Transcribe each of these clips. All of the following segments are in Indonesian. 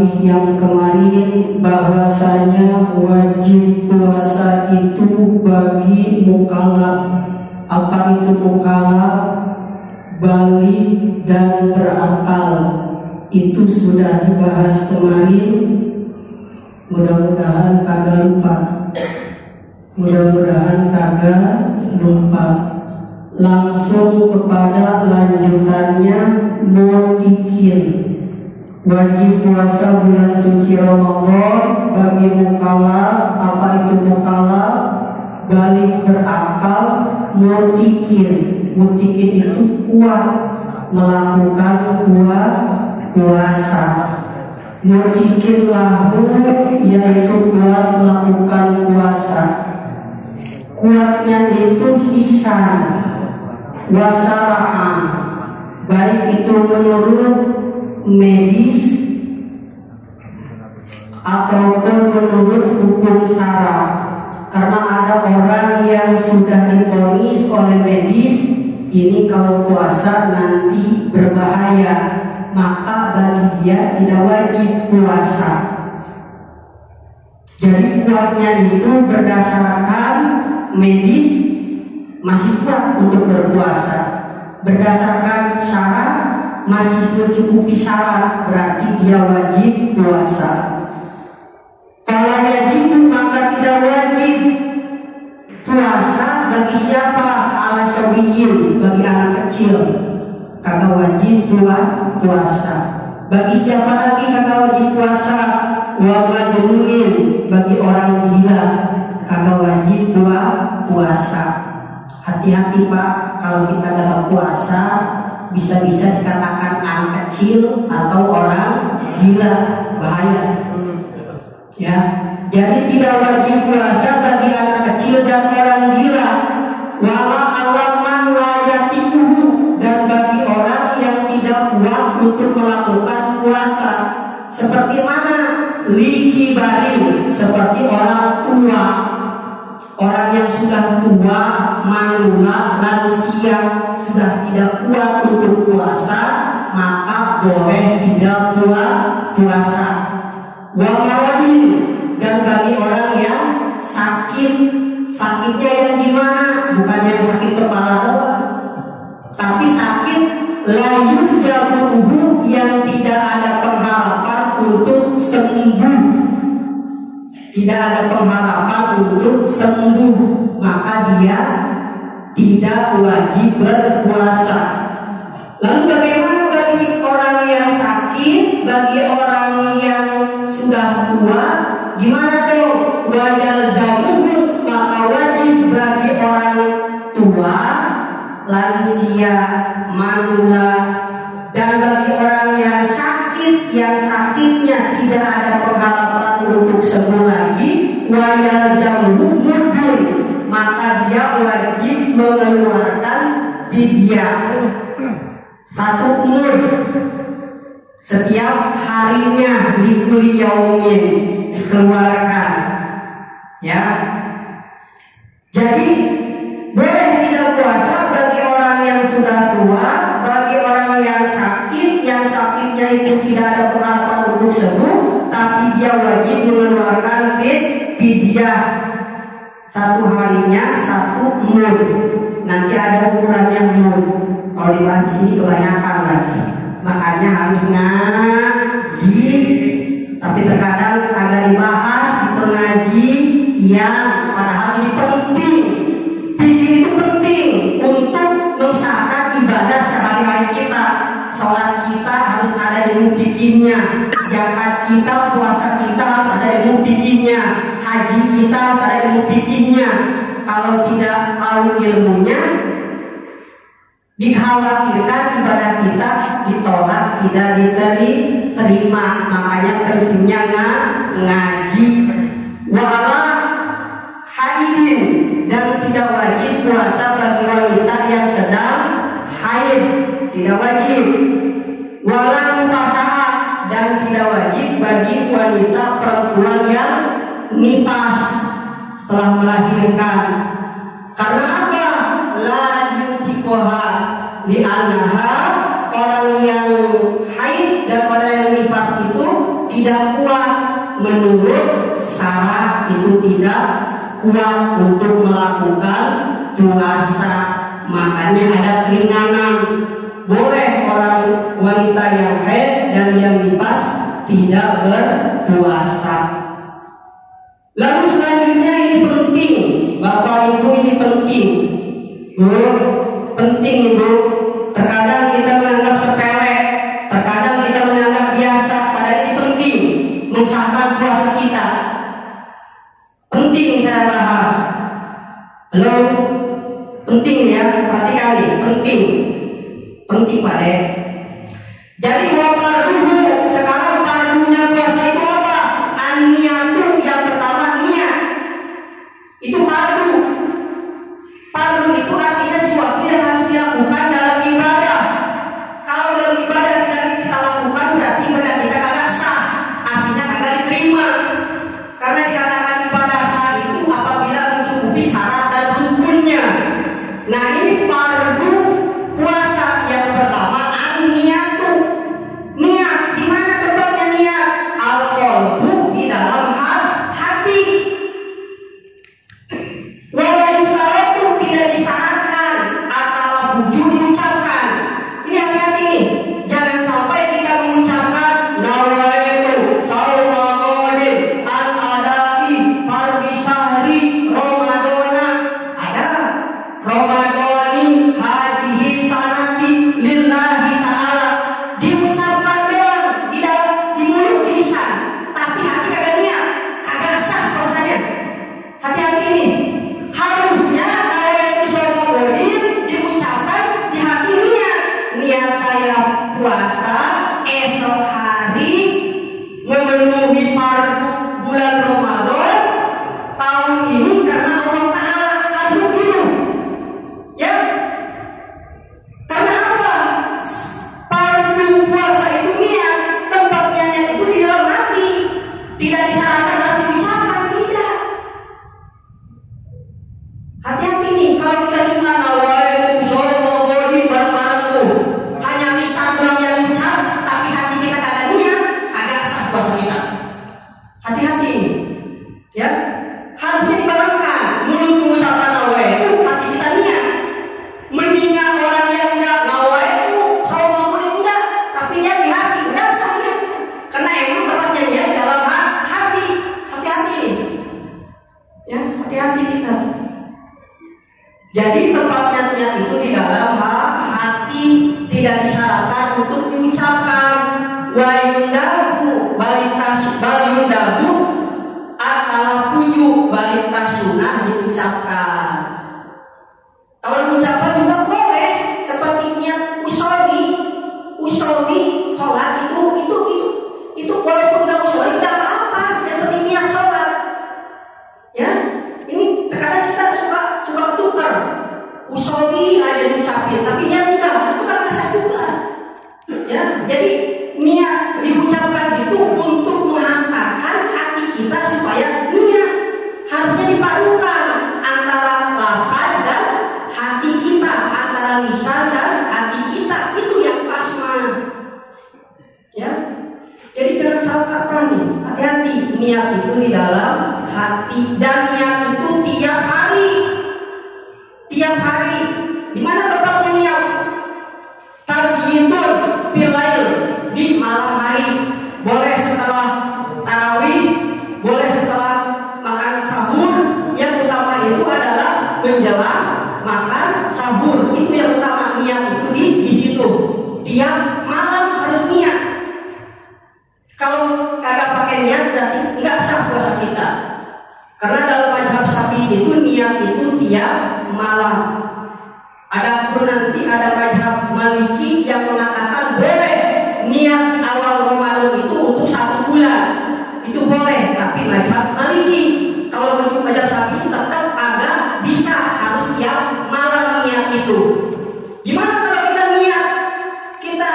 tarawih yang kemarin bahwasanya wajib puasa itu bagi mukallaf. Apa itu mukallaf? Balik dan berakal. Itu sudah dibahas kemarin. Mudah-mudahan kagak lupa. Langsung kepada lanjutannya, mu'tikin. Wajib puasa bulan suci Ramadan bagi mukallaf. Apa itu mukallaf? Balik berakal, mu'tikin. Mu'tikin itu kuat melakukan puasa. Mu'tikin lahu, yaitu kuat melakukan puasa. Kuatnya itu hisan wasara'an, baik itu menurut medis ataupun menurut hukum syara. Karena ada orang yang sudah divonis oleh medis, ini kalau puasa nanti berbahaya, maka bagi dia tidak wajib puasa. Jadi kuatnya itu berdasarkan medis masih kuat untuk berpuasa. Berdasarkan syarat masih mencukupi syarat, berarti dia wajib puasa. Kalau wajib maka tidak wajib puasa bagi siapa? Ala sabiyin, bagi anak kecil kagak wajib puasa. Bagi siapa lagi kagak wajib puasa? Wa majnunin, bagi orang gila kagak wajib puasa. Hati-hati Pak, kalau kita gagal puasa bisa-bisa dikatakan anak kecil atau orang gila, bahaya. Ya, jadi tidak wajib puasa bagi anak kecil dan orang gila. Wala alaman layatibuhu, dan bagi orang yang tidak kuat untuk melakukan puasa. Seperti mana? Liki barin, seperti orang tua. Orang yang sudah tua, manula, lansia, sudah tidak kuat untuk puasa, maka boleh tidak puasa. Wamaradin, dan bagi orang yang sakit, sakitnya yang gimana? Bukan yang sakit kepala doang, tapi sakit layu jabuhu, yang tidak ada pengharapan untuk sembuh. Tidak ada pengharapan untuk sembuh, maka dia tidak wajib berpuasa. Lalu bagaimana bagi orang yang sakit, bagi orang yang sudah tua? Gimana tuh? Wajal jamuhu, maka wajib bagi orang tua, lansia, manula, dan bagi orang yang sakit, yang sakitnya tidak ada pengharapan untuk sembuh lagi, wajal jamuhu mundur, maka dia wajib mengeluarkan fidyah satu umur setiap harinya, likuli yaumin dikeluarkan. Ya, jadi boleh tidak puasa bagi orang yang sudah tua, bagi orang yang sakit, yang sakitnya itu tidak ada pengharapan untuk sembuh, tapi dia wajib mengeluarkan fidyah satu harinya satu mud. Nanti ada ukurannya mud. Kalau dibahas di sini kebanyakan lagi, makanya harus ngaji. Tapi terkadang agak dibahas di pengaji yang padahal ini penting. Fikih itu penting untuk mengesahkan ibadah sehari-hari kita. Sholat kita harus ada ilmu fikihnya, zakat kita, puasa kita harus ada ilmu fikihnya, haji kita harus ada ilmu fikihnya. Kalau tidak tahu ilmunya, dikhawatirkan ibadah kita ditolak, tidak diterima. Makanya pentingnya ngaji. Wala haidin, dan tidak wajib puasa bagi wanita yang sedang haid, tidak wajib. Wala nifasah, dan tidak wajib bagi wanita perempuan yang nifas setelah melahirkan. Karena apa? La yudikoha li'anaha, orang yang haid dan orang yang nifas itu tidak kuat. Menurut Sarah itu tidak kuat untuk melakukan puasa. Makanya ada keringanan. Boleh orang wanita yang haid dan yang nifas tidak berpuasa. Lalu selanjutnya ini penting, Bapak Ibu, ini penting. Bu, penting Ibu. Terkadang kita menganggap sepele, terkadang kita menganggap biasa, padahal ini penting mensahkan puasa kita. Penting saya bahas. Halo, penting ya, perhatikan nih, penting Pak De. Jadi dulu sekarang pardunya puasa itu apa? An-niyatu, yang pertama niat. Itu pardu. Pardu itu artinya sesuatu yang harus dilakukan dalam ibadah. Kalau dalam ibadah tidak kita lakukan berarti ibadah kita kagak sah, artinya kagak diterima. Karena dikatakan ibadah sah itu apabila mencukupi syarat dan rukunnya. Nah ini pardu puasa yang pertama an-niyatu. Niat, di mana tempatnya niat? Al-qalbu, di dalam hati. Wala yusaratu, tidak disyaratkan atau wujud diucapkan. Ini hati-hati nih, jangan sampai kita mengucapkan nawaitu shauma qadim al-adai fardhi syahri ramadana. Ada Ramadani hadhihi sanati lillahi ta'ala, diucapkan doang di dalam, di mulut, di lisan, tapi hati kagak niat, kagak sah puasanya. Hati-hati ini. Harusnya nawaitu shauma qadim diucapkan di hati, niat saya puasa esok hari memenuhi fardu bulan Ramadan tahun ini karena Allah Ta'ala. Harus begitu ya. Karena apa? Fardu puasa itu niat, tempatnya niat itu di dalam hati, tidak disyaratkan harus diucapkan, tidak. Hati-hati nih, kalau kita cuma nawaitu shauma qadim bareng-bareng, hanya lisan doang yang ucap tapi hati kita kagak niat, kagak sah puasa kita. Hati-hati nih ya. Harusnya dibarengkan, mulut mengucapkan nawaitu, hati kita niat. Mendingan orang yang enggak nawaitu shauma qadim enggak, tapi niat di hati, udah sah niat. Karena emang tempatnya niat di dalam hati. Hati-hati nih ya, hati-hati kita. Jadi tempatnya niat itu di dalam hati, tidak disyaratkan untuk diucapkan. Wa yundabu baliyundabu atala puju balita sunnah diucapkan. Kalau diucapkan juga boleh, seperti niat usoli sholat itu walaupun nggak usoli nggak apa-apa, yang penting niat sholat ya. Ini terkadang kita suka ketukar, usoli aja diucapin tapi niat enggak, itu kan asal juga ya. Jadi niat diucapkan itu untuk menghantarkan hati kita supaya niat. Harusnya dipadukan antara lafaz dan hati kita, antara lisan dan hati kita, itu yang pas mah ya. Jadi jangan salah kaprah nih, hati-hati. Niat itu di dalam hati, dan niat itu tiap hari. Di mana tempatnya niat? Tabyidun bilail, di malam hari. Boleh setelah tarawih, boleh setelah makan sahur. Yang utama itu adalah menjelang makan sahur. Itu yang utama, niat itu di situ. Tiap malam harus niat. Kalau kagak pakai niat berarti nggak sah puasa kita. Karena dalam mazhab Syafi'i itu niat itu tiap malam. Adapun nanti ada mazhab Maliki yang mengatakan boleh niat awal Ramadan itu untuk 1 bulan, itu boleh. Tapi mazhab Maliki, kalau menurut mazhab Syafi'i tetap kagak bisa, harus tiap malam niat itu. Gimana kalau kita niat, kita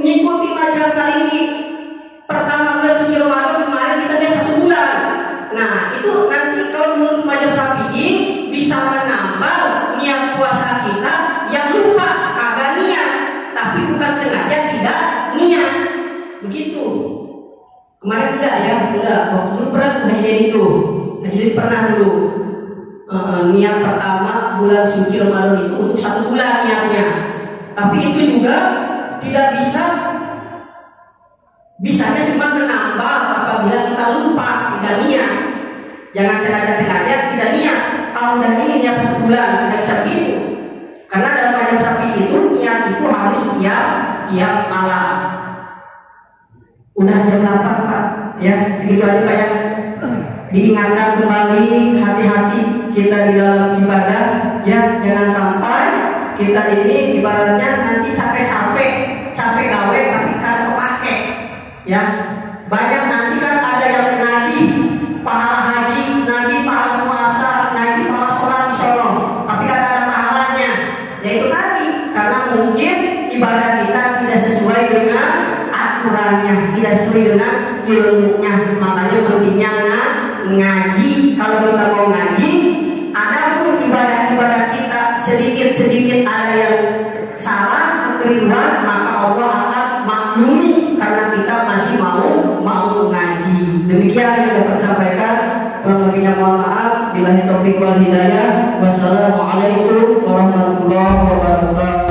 mengikuti mazhab Maliki, pertama bulan suci Ramadan kemarin kita niat 1 bulan. Nah itu nanti kalau menurut mazhab Syafi'i bisa menambah niat puasa kita yang lupa kagak niat, tapi bukan sengaja tidak niat, begitu. Kemarin enggak. Waktu dulu pernah Haji itu. Haji pernah dulu. Niat pertama bulan suci Ramadan itu untuk 1 bulan niatnya. Tapi itu juga tidak bisanya cuma menambah apabila kita lupa, tidak niat. Jangan sengaja tidak niat. Udah ini niat 1 bulan, tidak bisa begitu. Karena dalam ajab sapi itu niat itu harus tiap malam. Udah jam 8 Pak, ya segitu aja Pak ya. Diingatkan kembali hati-hati kita di dalam ibadah, ya jangan sampai kita ini ibaratnya nanti capek gawe tapi kada kepake, ya. Banyak nanti kan ada yang nagih pahala haji, nagih pahala puasa, nagih pahala sholat di sono, tapi kada ada pahalanya. Yaitu tadi karena mungkin ibadah kita tidak sesuai dengan aturannya, tidak sesuai dengan ilmunya. Makanya pentingnya ngaji. Kalau kita mau ngaji, adapun ibadah-ibadah kita sedikit ada yang salah, kekeliruan, maka Allah akan maklumi karena kita masih mau ngaji. Demikian yang dapat sampaikan. Kurang lebihnya mohon maaf. Billahi taufiq wal hidayah. Wassalamualaikum warahmatullahi wabarakatuh.